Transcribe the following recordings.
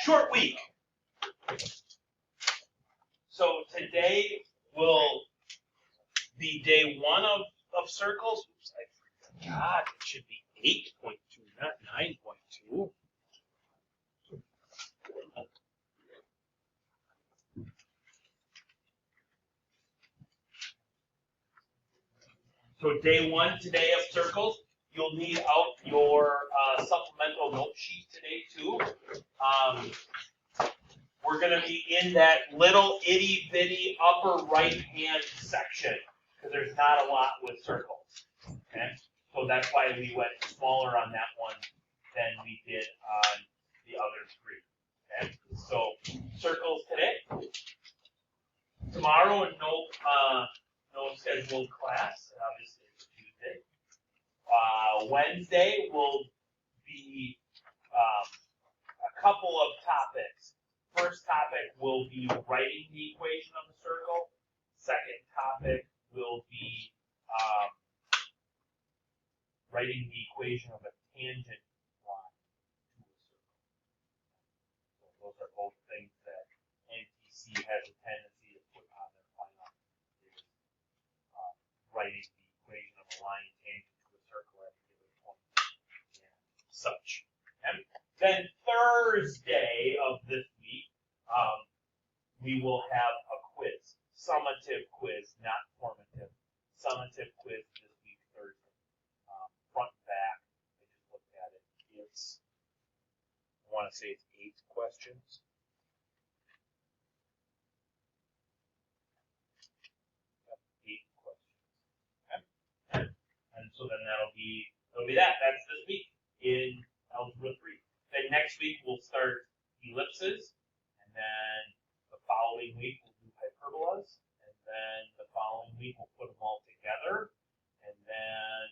Short week. So today will be day one of circles. Oops, I forgot. It should be 8.2, not 9.2. So day one today of circles. You'll need out your supplemental note sheet today too. We're going to be in that little itty bitty upper right hand section because there's not a lot with circles. Okay, so that's why we went smaller on that one than we did on the other three. Okay, so circles today. Tomorrow, no scheduled class. Obviously, it's Tuesday. Wednesday will be a couple of topics. First topic will be writing the equation of the circle. Second topic will be writing the equation of a tangent line to a circle. So those are both things that NTC has a tendency to put on their final, is writing the equation of a line tangent to a circle at a given point and such. And then Thursday of this week, we will have a quiz, summative quiz, not formative. Summative quiz this week, Thursday. Front and back, I just looked at it. I want to say it's 8 questions. Yep, 8 questions. Okay. And so then that'll be that. That's this week in Algebra 3. Then next week we'll start ellipses, and then the following week we'll do hyperbolas, and then the following week we'll put them all together, and then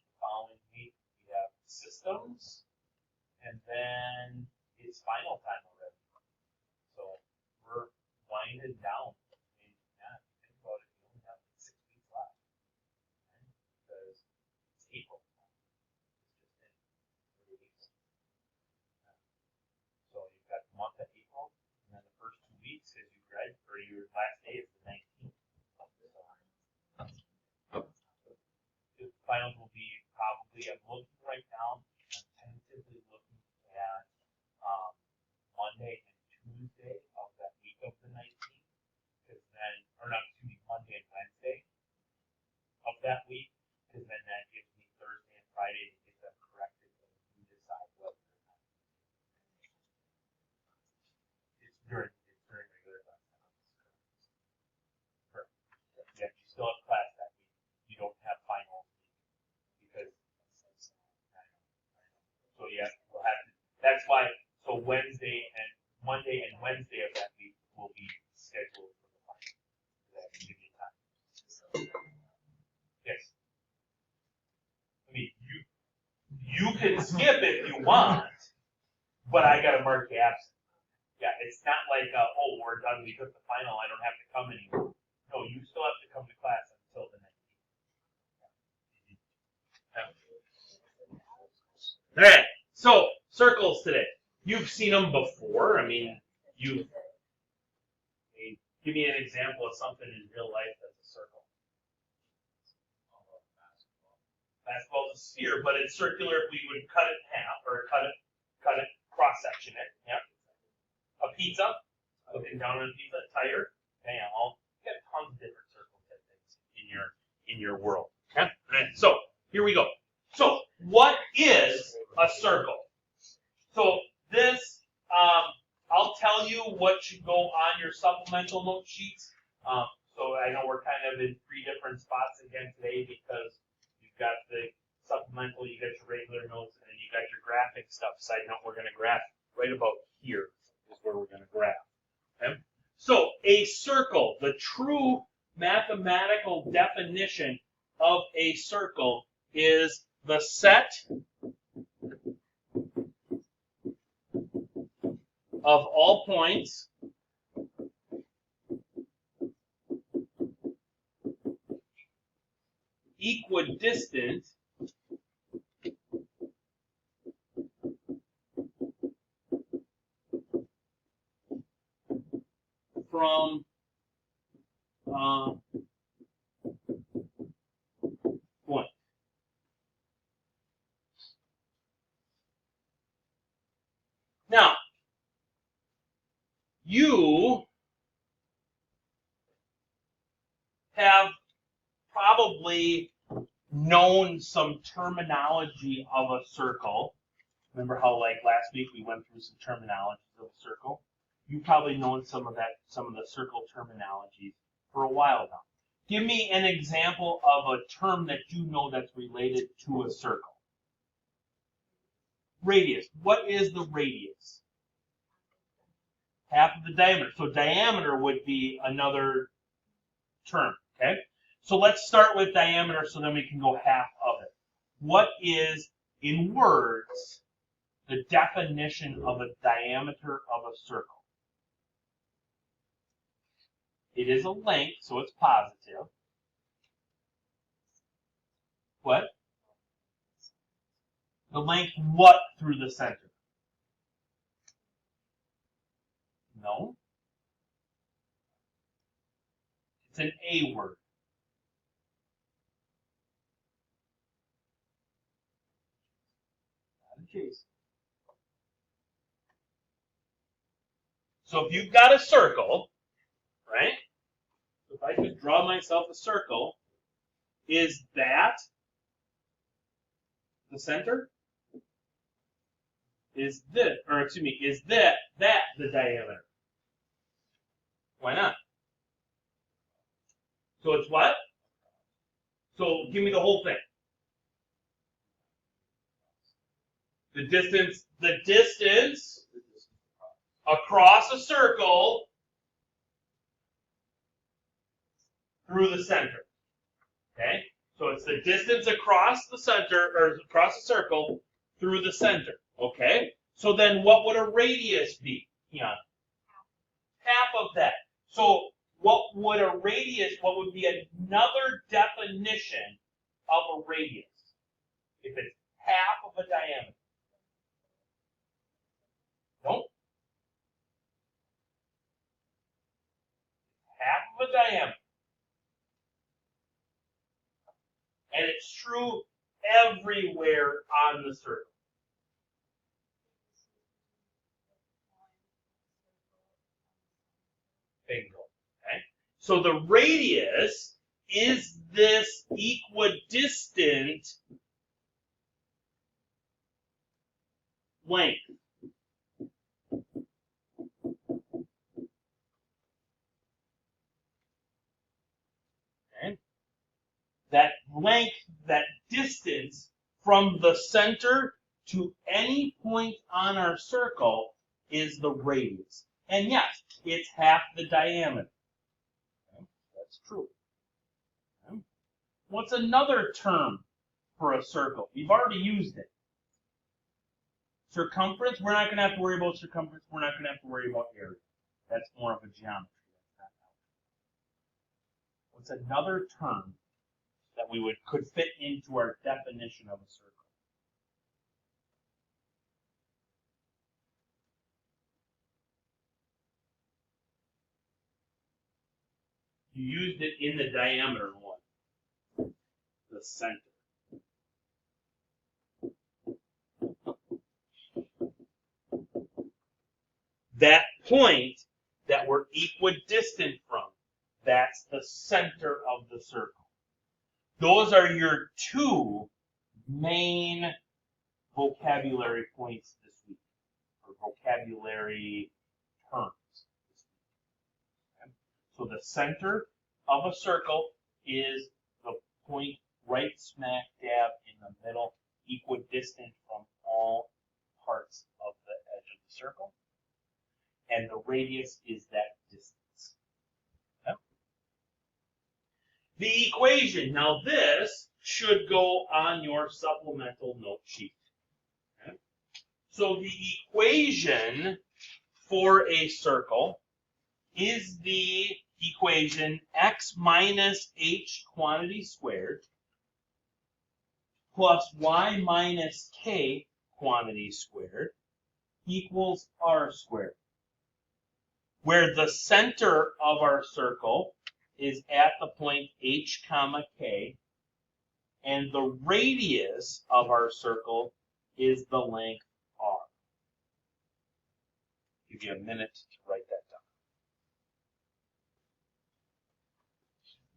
the following week we have systems, and then it's final time already. So we're winding down. I mean, yeah, if you think about it, you only have like 6 weeks left, right? Because it's April. It's just in 3 weeks. So you've got the month of April, and then the first 2 weeks, as you read, for your last day is the 19th. The finals will be probably, I'm looking right now, I'm tentatively looking at Monday and Tuesday of that week of the 19th, because then, or not, excuse me, Monday and Wednesday of that week, because then that gives me Thursday and Friday to get them corrected, and you decide whether or not. It's during regular class time. Correct. Yeah, you still have class that week. You don't have finals because so yeah, we'll have to, that's why. So Monday and Wednesday of that week will be scheduled for the final. That can give you time. Yes. I mean, you can skip if you want, but I got to mark you absent. Yeah, it's not like, oh, we're done, we took the final, I don't have to come anymore. No, you still have to come to class until the 19th. All right, so circles today. You've seen them before. I mean, give me an example of something in real life that's a circle. Basketball is a sphere, but it's circular. If we would cut it in half or cut it cross-section it. Yep. A pizza, looking down on a pizza, tire, you got tons of different circle type things in your world. Okay? Right. So here we go. So what is a circle? So this, I'll tell you what should go on your supplemental note sheets. So I know we're kind of in 3 different spots again today because you've got the supplemental, you got your regular notes, and then you got your graphic stuff. Side note, we're going to graph right about here. Is where we're going to graph. Okay? So a circle, the true mathematical definition of a circle is the set of all points equidistant from point. Now, you have probably known some terminology of a circle. Remember how, like, last week we went through some terminologies of a circle? You've probably known some of the circle terminologies for a while now. Give me an example of a term that you know that's related to a circle. Radius. What is the radius? Half of the diameter. So diameter would be another term, okay? So let's start with diameter so then we can go half of it. What is, in words, the definition of a diameter of a circle? It is a length, so it's positive. What? The length what through the center? No. It's an A word. Not a Jason. So if you've got a circle, right? So if I could draw myself a circle, is that the center? Is this, or excuse me, is that the diameter? Why not? So it's what? So give me the whole thing. The distance across a circle through the center. Okay? So it's the distance across the center, or across the circle through the center. Okay? So then what would a radius be? Yeah. Half of that. So what would be another definition of a radius if it's half of a diameter? Nope. Half of a diameter. And it's true everywhere on the circle. Bingo. Okay? So the radius is this equidistant length. Okay? That length, that distance from the center to any point on our circle is the radius. And yes, it's half the diameter. Okay? That's true. Okay? What's another term for a circle? We've already used it. Circumference, we're not going to have to worry about circumference. We're not going to have to worry about area. That's more of a geometry. What's another term that we could fit into our definition of a circle? You used it in the diameter one, the center. That point that we're equidistant from, that's the center of the circle. Those are your two main vocabulary points this week, or vocabulary terms this week. Okay? So the center of a circle is the point right smack dab in the middle, equidistant from all parts of the edge of the circle. And the radius is that distance. Okay? The equation, now this should go on your supplemental note sheet. Okay? So the equation for a circle is the equation x minus h quantity squared plus y minus k quantity squared equals r squared. where the center of our circle is at the point h comma k, and the radius of our circle is the length r. Give you a minute to write that down.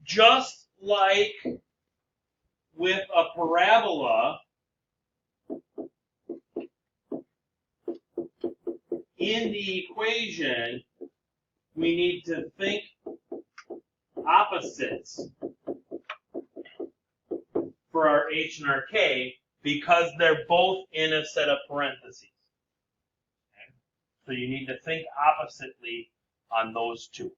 Just like with a parabola, in the equation, we need to think opposites for our h and our k because they're both in a set of parentheses. Okay? So you need to think oppositely on those two.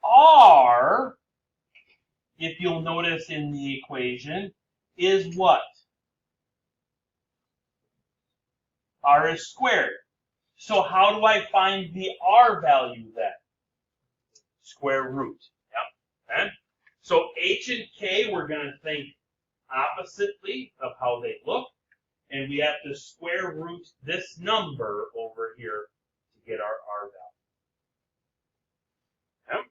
R, if you'll notice in the equation, is what? R is squared. So how do I find the R value then? Square root. Yep. Okay? So h and k, we're going to think oppositely of how they look. And we have to square root this number over here to get our R value. Okay?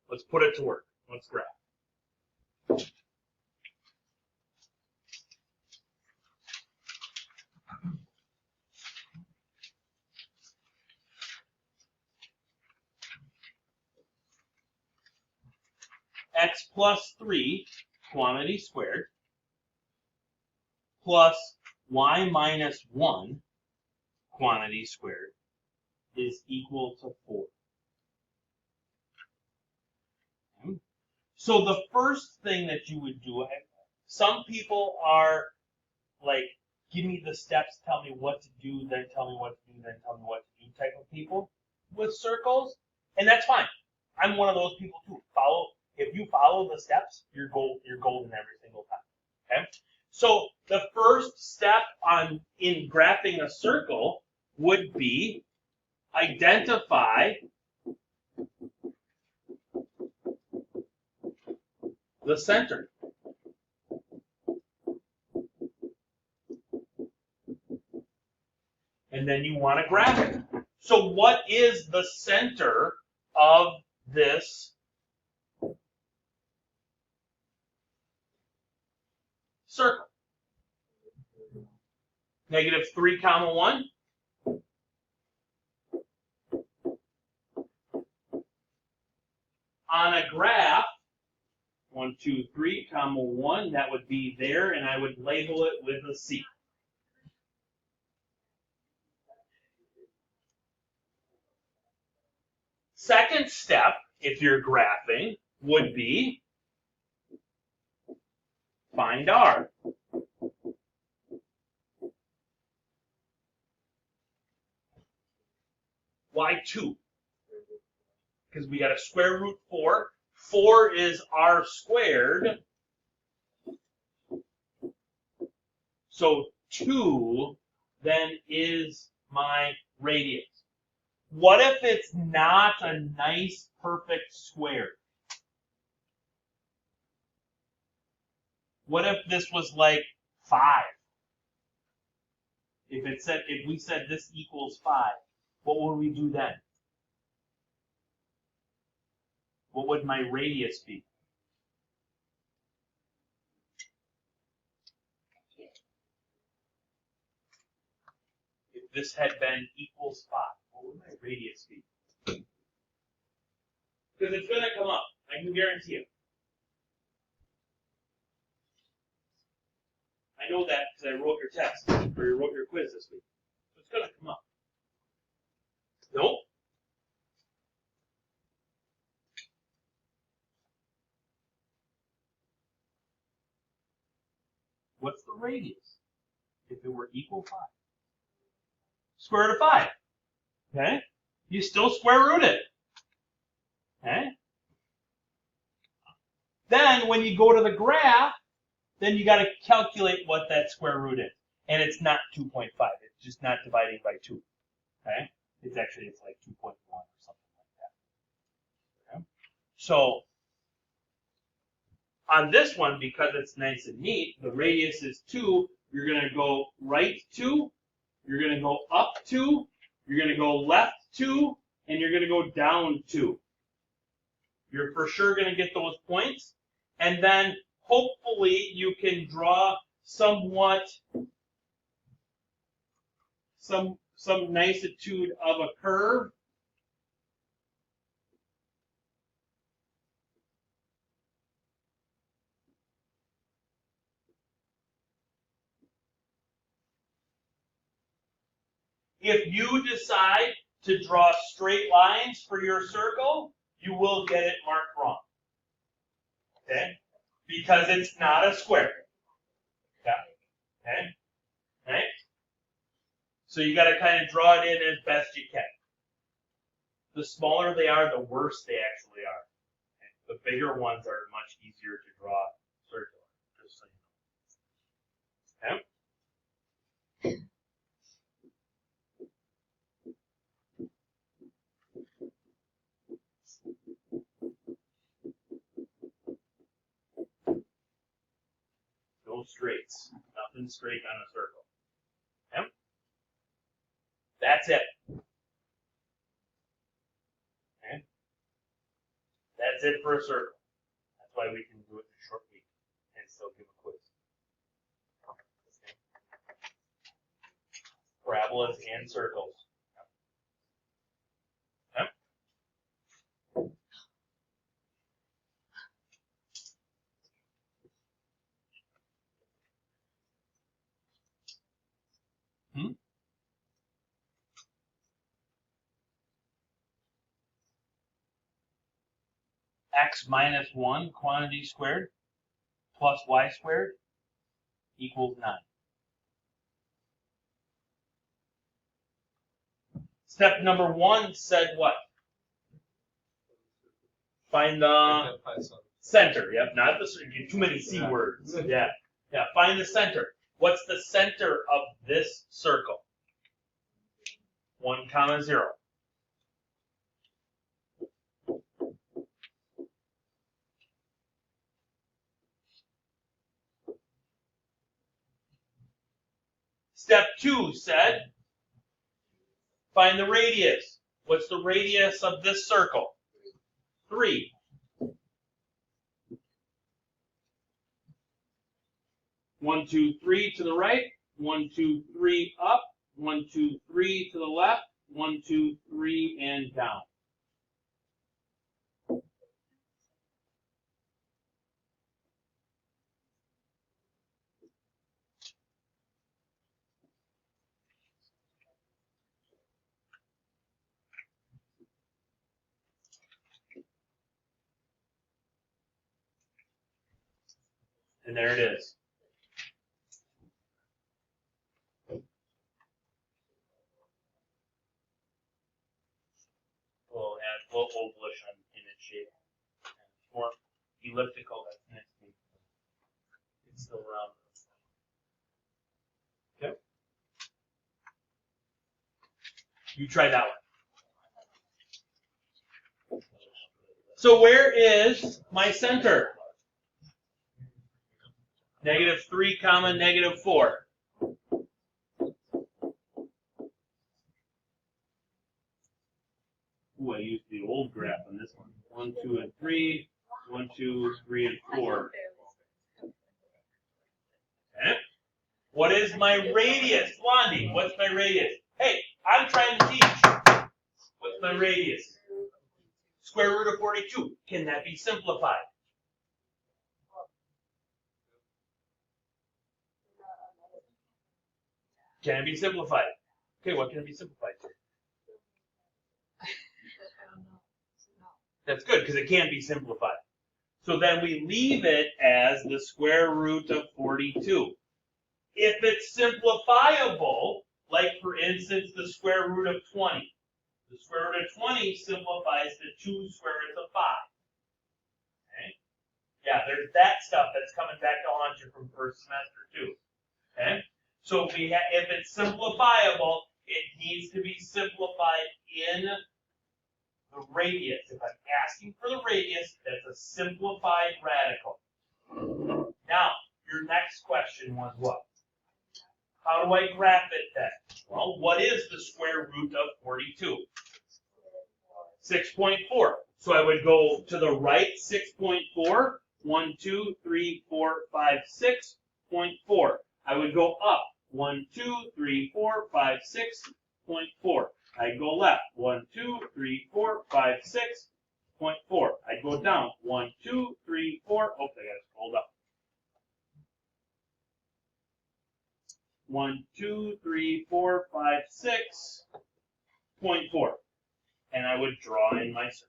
Let's put it to work. Let's graph. X plus 3, quantity squared, plus y minus 1, quantity squared, is equal to 4. Okay. So the first thing that you would do, some people are like, give me the steps, tell me what to do, then tell me what to do, then tell me what to do type of people with circles, and that's fine. I'm one of those people too. If you follow the steps, you're golden every single time. Okay? So the first step in graphing a circle would be identify the center. And then you want to graph it. So what is the center of this circle? -3, 1. On a graph, 1, 2, 3, 1, that would be there, and I would label it with a C. Second step, if you're graphing, would be find R. Why 2? Because we got a square root 4. 4 is R squared. So 2 then is my radius. What if it's not a nice, perfect square? What if this was like 5? If we said this equals 5, what would we do then? What would my radius be? If this had been equals 5, what would my radius be? Because it's going to come up. I can guarantee it. I know that because I wrote your test, or you wrote your quiz this week. So it's going to come up. Nope. What's the radius if it were equal 5? Square root of 5. Okay? You still square root it. Okay? Then when you go to the graph, then you got to calculate what that square root is. And it's not 2.5. It's just not dividing by 2. Okay? It's like 2.1 or something like that. Okay? So on this one, because it's nice and neat, the radius is 2. You're going to go right 2. You're going to go up 2. You're going to go left 2, and you're going to go down 2. You're for sure going to get those points. And then hopefully you can draw somewhat some nicitude of a curve. If you decide to draw straight lines for your circle, you will get it marked wrong. Okay? Because it's not a square. Yeah. Okay? Right? So you got to kind of draw it in as best you can. The smaller they are, the worse they actually are. Okay? The bigger ones are much easier to draw circular, just so you know. Okay? No straights. Nothing straight on a circle. Okay? That's it. Okay? That's it for a circle. That's why we can do it in a short week and still give a quiz. Okay? Parabolas and circles. Okay? X minus 1 quantity squared plus y squared equals 9. Step number 1 said what? Find the center. Yep, not the too many C words. Yeah. Yeah, find the center. What's the center of this circle? 1, 0. Step 2 said, find the radius. What's the radius of this circle? 3. One, 2, 3 to the right. 1, 2, 3 up. 1, 2, 3 to the left. 1, 2, 3 and down. And there it is. We'll add a little ovalish in its shape. More elliptical, that's next week. It's still round. Okay. You try that one. So where is my center? -3, -4. Ooh, I used the old graph on this one. 1, 2, and 3. 1, 2, 3, and 4. Okay. What is my radius? Blondie, what's my radius? Hey, I'm trying to teach. What's my radius? Square root of 42. Can that be simplified? Can it be simplified? Okay, what can it be simplified to? That's good, because it can't be simplified. So then we leave it as the square root of 42. If it's simplifiable, like for instance the square root of 20. The square root of 20 simplifies to 2 square roots of 5. Okay? Yeah, there's that stuff that's coming back to haunt you from first semester too. Okay? So if it's simplifiable, it needs to be simplified in the radius. If I'm asking for the radius, that's a simplified radical. Now, your next question was what? How do I graph it then? Well, what is the square root of 42? 6.4. So I would go to the right 6.4. 1, 2, 3, 4, 5, 6.4. I would go up 1, 2, 3, 4, 5, 6.4. I'd go left 1, 2, 3, 4, 5, 6.4. I'd go down 1, 2, 3, 4. Oh, I got to scroll up. 1, 2, 3, 4, 5, 6.4. And I would draw in my circle.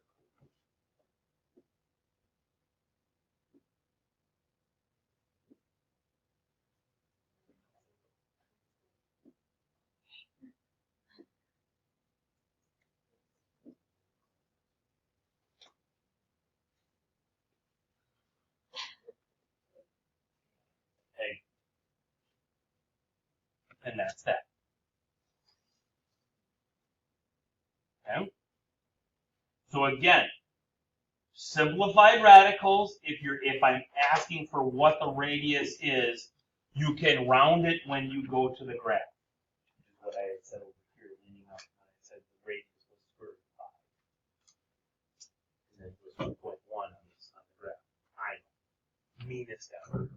And that's that. Okay? So again, simplified radicals, if I'm asking for what the radius is, you can round it when you go to the graph. Which is what I had said over here leading up when I said the radius was square root of 5. And then it was 1.1 on the graph. I know. Meanest ever.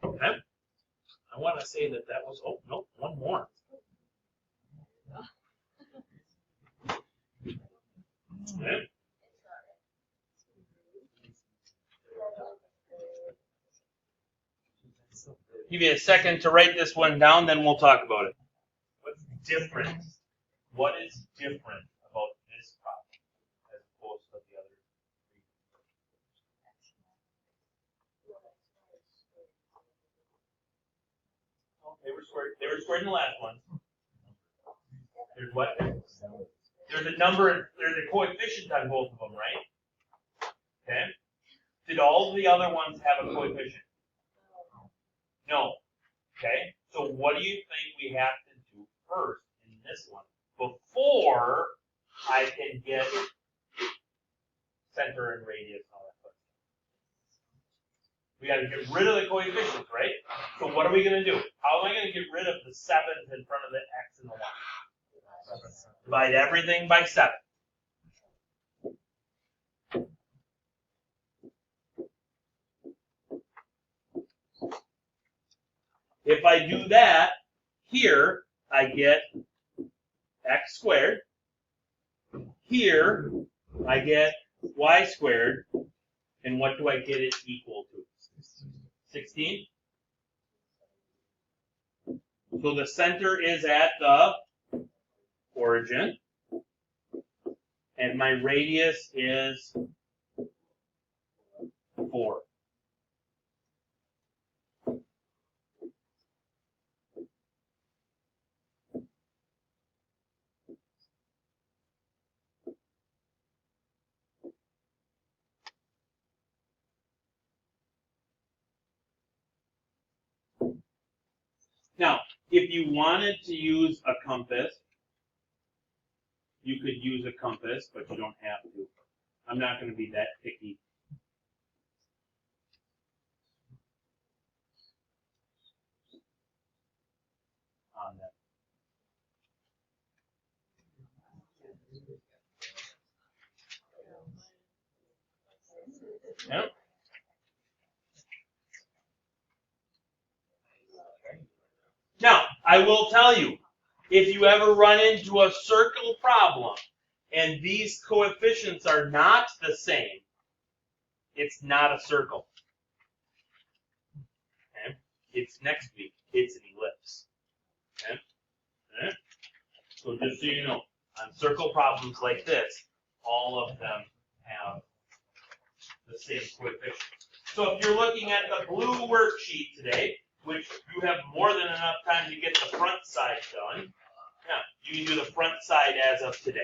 Okay? I want to say that was, oh, no, one more. Okay. Give you a second to write this one down, then we'll talk about it. What's different? What is different about this problem as opposed to the other three? They were squared in the last one. There's what? There's a number, there's a coefficient on both of them, right? Okay. Did all of the other ones have a coefficient? No. Okay. So what do you think we have to do first in this one before I can get center and radius and all that stuff? We got to get rid of the coefficients, right? So what are we going to do? How am I going to get rid of the 7s in front of the x and the y? Divide everything by 7. If I do that, here I get x squared. Here I get y squared. And what do I get it equal to? 16? So the center is at the origin. And my radius is 4. Now, if you wanted to use a compass, you could use a compass, but you don't have to. I'm not going to be that picky. On that. Yep. Now, I will tell you, if you ever run into a circle problem and these coefficients are not the same, it's not a circle. Okay? It's next week, it's an ellipse. Okay? Okay? So just so you know, on circle problems like this, all of them have the same coefficients. So if you're looking at the blue worksheet today, which you have more than enough time to get the front side done, yeah, you can do the front side as of today.